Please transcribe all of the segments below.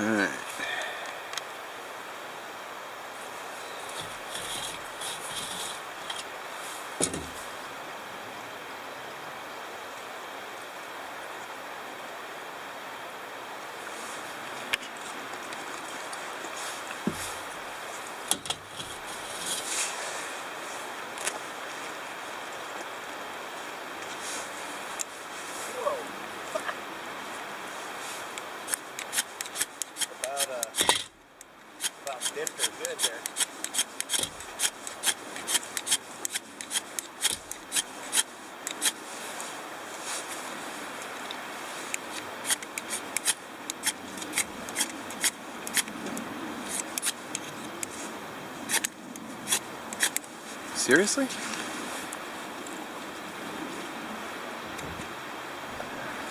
Alright. Good there. Seriously?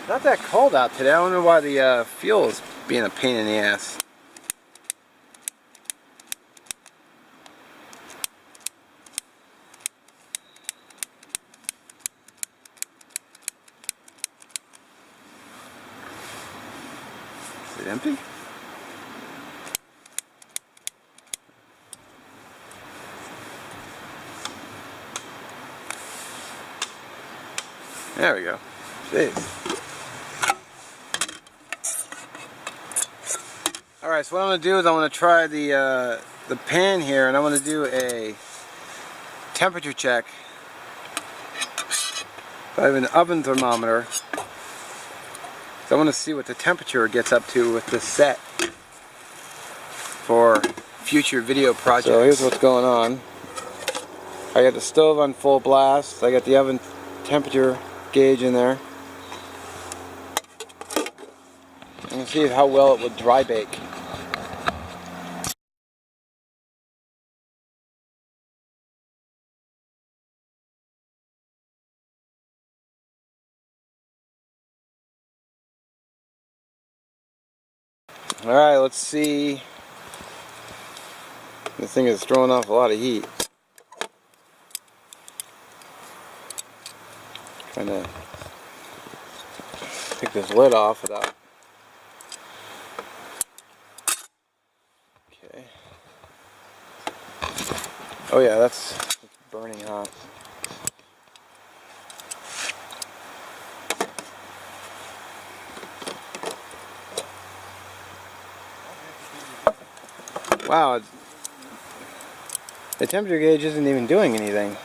Not that cold out today. I don't know why the fuel is being a pain in the ass. Is it empty? There we go. Jeez. Alright, so what I'm going to do is I'm going to try the pan here, and I'm going to do a temperature check. I have an oven thermometer. So I want to see what the temperature gets up to with this set for future video projects. So here's what's going on. I got the stove on full blast. I got the oven temperature gauge in there. I'm going to see how well it would dry bake. Alright, let's see. This thing is throwing off a lot of heat. Trying to take this lid off without. Okay. Oh yeah, that's burning hot. Wow, the temperature gauge isn't even doing anything.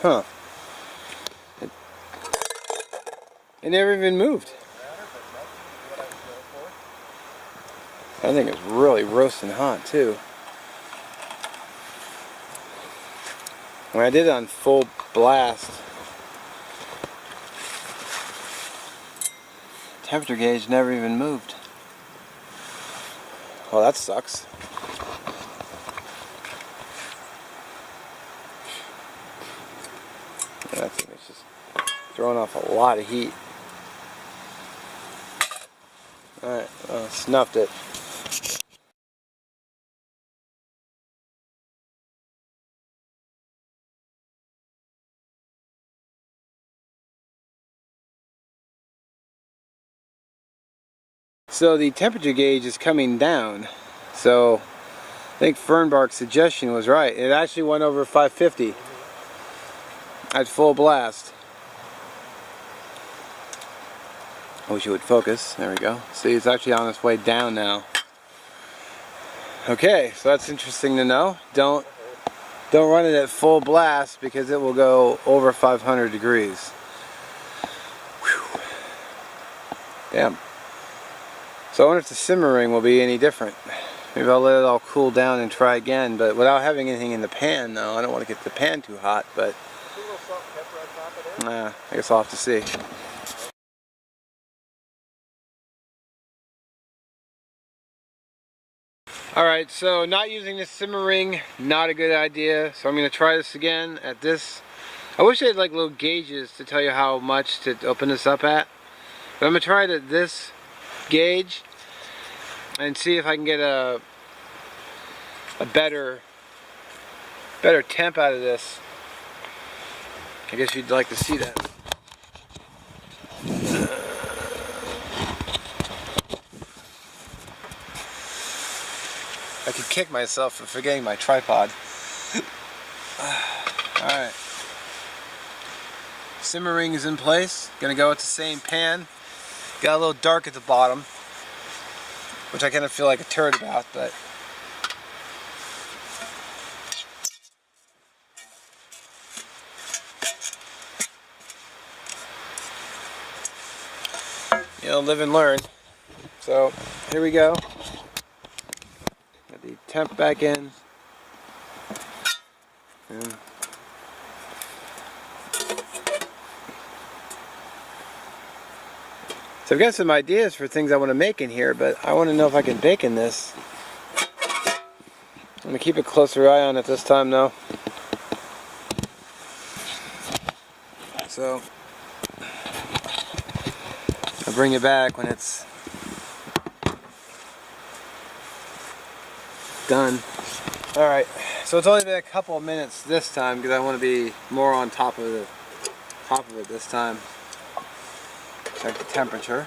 Huh. It never even moved. I think it's really roasting hot too. When I did it on full blast, temperature gauge never even moved. Well, that sucks. That thing is just throwing off a lot of heat. Alright, snuffed it. So the temperature gauge is coming down. So I think Fernbark's suggestion was right. It actually went over 550 at full blast. I wish it would focus. There we go. See, it's actually on its way down now. Okay, so that's interesting to know. Don't run it at full blast because it will go over 500 degrees. Whew. Damn. So I wonder if the simmering will be any different. Maybe I'll let it all cool down and try again, but without having anything in the pan though. I don't want to get the pan too hot, but I guess I'll have to see. Alright, so not using the simmering, not a good idea. So I'm going to try this again at this. I wish they had like little gauges to tell you how much to open this up at. But I'm going to try it at this gauge and see if I can get a better temp out of this. I guess you'd like to see that. I could kick myself for forgetting my tripod. Alright. Simmering is in place. Gonna go with the same pan. Got a little dark at the bottom, which I kind of feel like a turd about, but you know, live and learn. So here we go. Got the temp back in. And so I've got some ideas for things I want to make in here, but I want to know if I can bake in this. I'm going to keep a closer eye on it this time though. So I'll bring it back when it's done. Alright, so it's only been a couple of minutes this time because I want to be more on top of it this time. Check the temperature.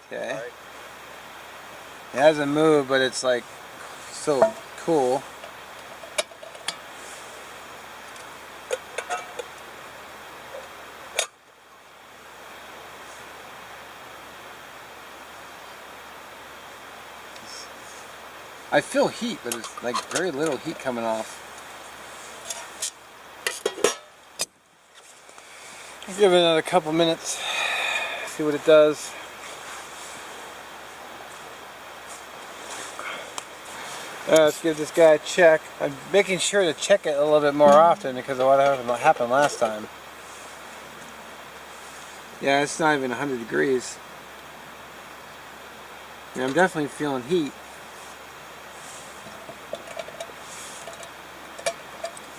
Okay. It hasn't moved, but it's like so cool. I feel heat, but it's like very little heat coming off. I'll give it another couple minutes, see what it does. Let's give this guy a check. I'm making sure to check it a little bit more often because of what happened last time. Yeah, it's not even 100 degrees. Yeah, I'm definitely feeling heat.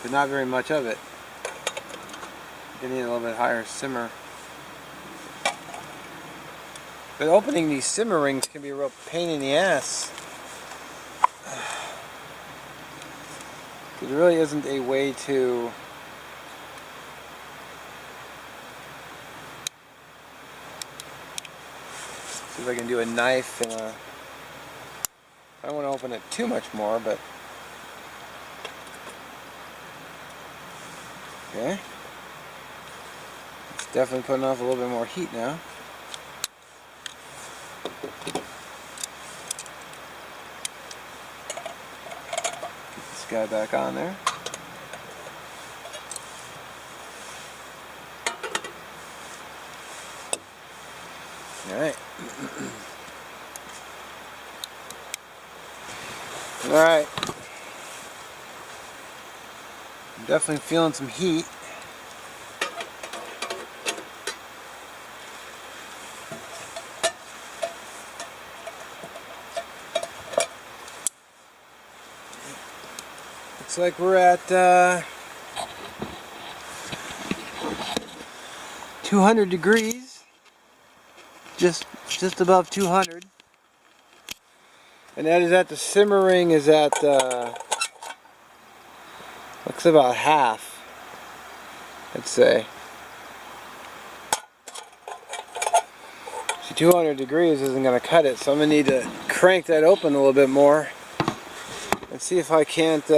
But not very much of it. You need a little bit higher simmer. But opening these simmer rings can be a real pain in the ass. There really isn't a way to see if I can do a knife and a. I don't want to open it too much more, but okay. It's definitely putting off a little bit more heat now. Get this guy back on there. Alright. Alright. I'm definitely feeling some heat. Looks like we're at 200 degrees. Just above 200. And that is at the simmering is at looks about half, I'd say. See, 200 degrees isn't going to cut it, so I'm going to need to crank that open a little bit more and see if I can't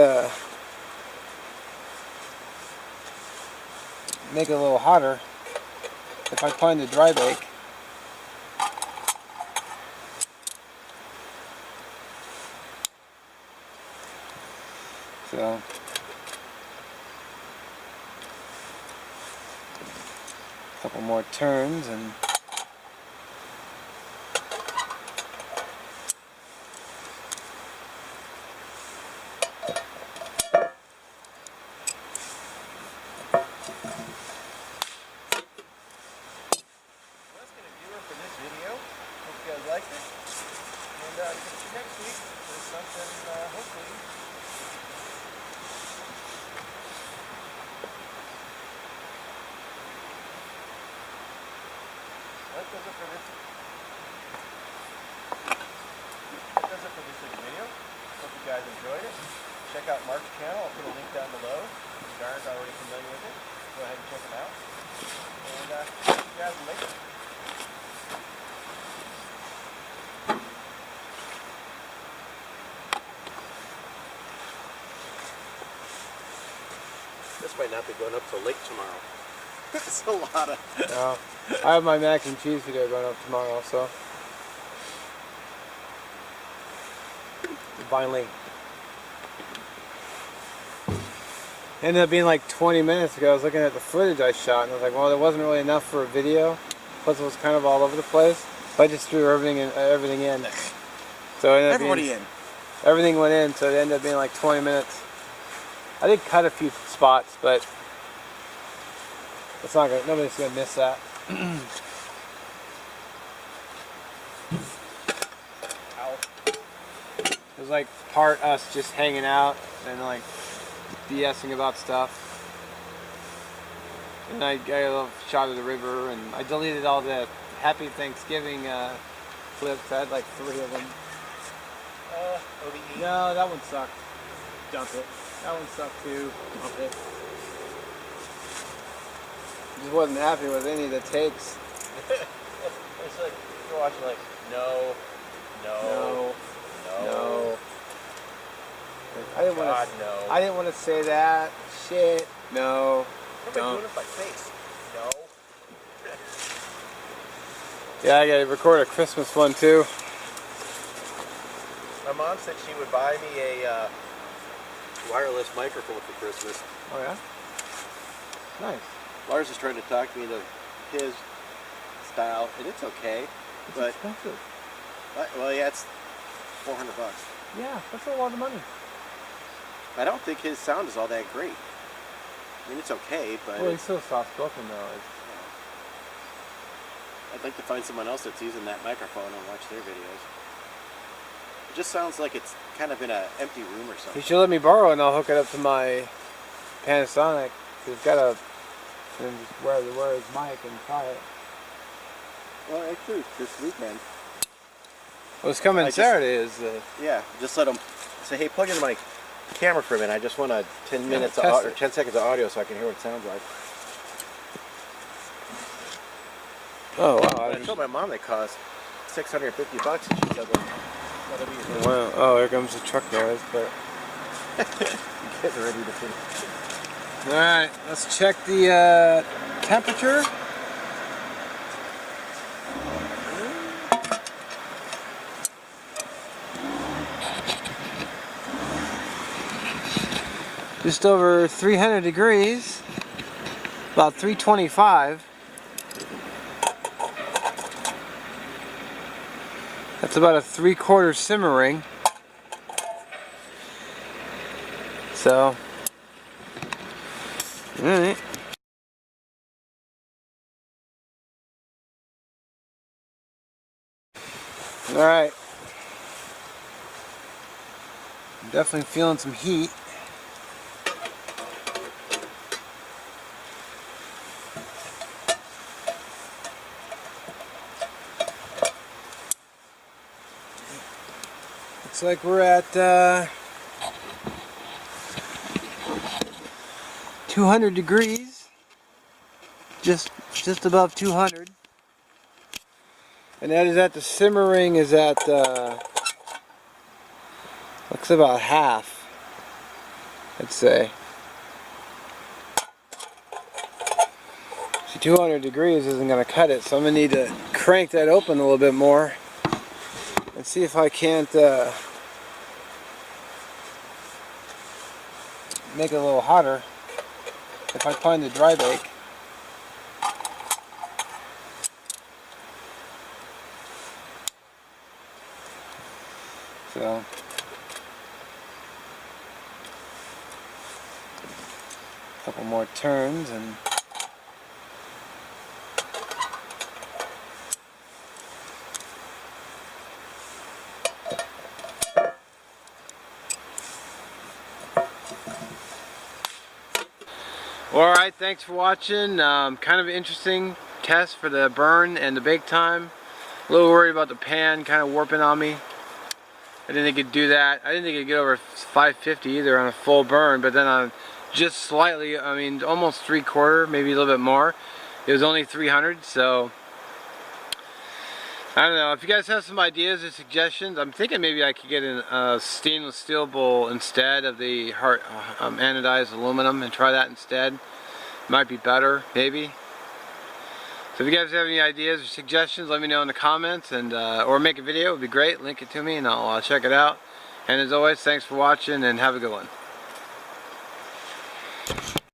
make it a little hotter if I find the dry bake. So a couple more turns and that does it for this video. Hope you guys enjoyed it. check out Mark's channel. I'll put a link down below. If you aren't already familiar with it, go ahead and check him out. And see you guys later. This might not be going up till late tomorrow. It's a lot of... No. I have my mac and cheese video going up tomorrow also. Finally. Ended up being like 20 minutes ago. I was looking at the footage I shot and I was like, well, there wasn't really enough for a video. Plus it was kind of all over the place. So I just threw everything in. So it ended up everything went in, so it ended up being like 20 minutes. I did cut a few spots, but it's not gonna, nobody's gonna miss that. It was like part us just hanging out and like BSing about stuff. And I got a little shot of the river, and I deleted all the Happy Thanksgiving clips. I had like 3 of them. OBE? No, that one sucked. Dump it. That one sucked too. Dump it. Just wasn't happy with any of the takes. It's like you're watching like no. I didn't want to. No. I didn't want to say that. Shit. No. What am I doing with my face? No. Yeah, I gotta record a Christmas one too. My mom said she would buy me a wireless microphone for Christmas. Oh yeah. Nice. Lars is trying to talk me into his style, and it's okay. It's but expensive. Well, yeah, it's $400. Yeah, that's a lot of money. I don't think his sound is all that great. I mean, it's okay, but... Well, he's still soft-spoken, though. I'd like to find someone else that's using that microphone and watch their videos. It just sounds like it's kind of in an empty room or something. You should let me borrow it, and I'll hook it up to my Panasonic. He's got a... And just wear his mic and try it. Well, actually, this weekend... Well, it's coming Saturday, is Yeah, just let him say, hey, plug into my camera for a minute. I just want 10 minutes or 10 seconds of audio so I can hear what it sounds like. Oh, wow. I told my mom they cost $650, and she said, well, wow. Oh, here comes the truck guys, but... getting ready to finish. Alright, let's check the temperature. Just over 300 degrees, about 325. That's about a 3/4 simmering. So, alright. Alright. I'm definitely feeling some heat. Looks like we're at 200 degrees, just above 200, and that is at the simmering is at looks about half, I'd say. See, 200 degrees isn't going to cut it, so I'm going to need to crank that open a little bit more and see if I can't make it a little hotter if I find the dry bake. So a couple more turns and alright, thanks for watching. Kind of interesting test for the burn and the bake time. A little worried about the pan kind of warping on me. I didn't think it'd do that. I didn't think it'd get over 550 either on a full burn, but then on just slightly, I mean almost 3/4, maybe a little bit more, it was only 300. So I don't know. If you guys have some ideas or suggestions, I'm thinking maybe I could get a stainless steel bowl instead of the anodized aluminum and try that instead. Might be better, maybe. So if you guys have any ideas or suggestions, let me know in the comments, and or make a video. It would be great. Link it to me and I'll check it out. And as always, thanks for watching and have a good one.